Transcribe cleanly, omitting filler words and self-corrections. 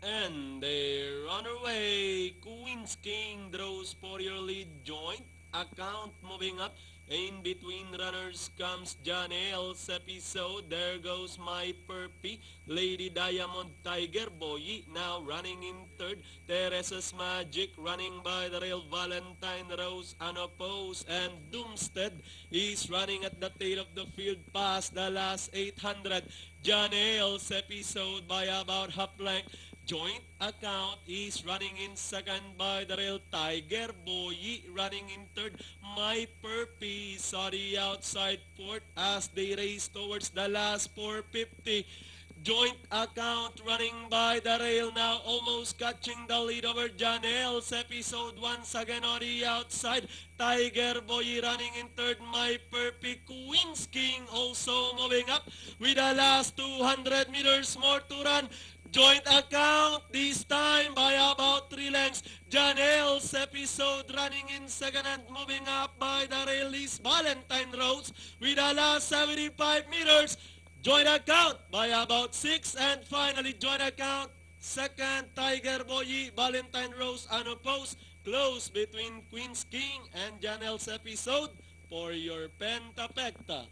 And they're on their way. Queen's King draws for your lead. Joint account moving up. In between runners comes Janelle's episode. There goes My Perpy. Lady Diamond, Tiger Boy now running in third. Teresa's Magic running by the rail. Valentine Rose unopposed. And Doomstead is running at the tail of the field past the last 800. Janelle's episode by about half length. Joint account is running in second by the rail. Tiger Boy running in third. My Perpy is on the outside fourth as they race towards the last 450. Joint account running by the rail now, almost catching the lead over Janelle's episode once again on the outside. Tiger Boy running in third. My Perpy, Queen's King also moving up with the last 200 meters more to run. Joint account this time by about 3 lengths. Janelle's episode running in second and moving up by the rail is Valentine Rose with the last 75 meters. Joint account by about 6 and finally joint account second Tiger Boy, Valentine Rose unopposed. Close between Queen's King and Janelle's episode for your Pentapecta.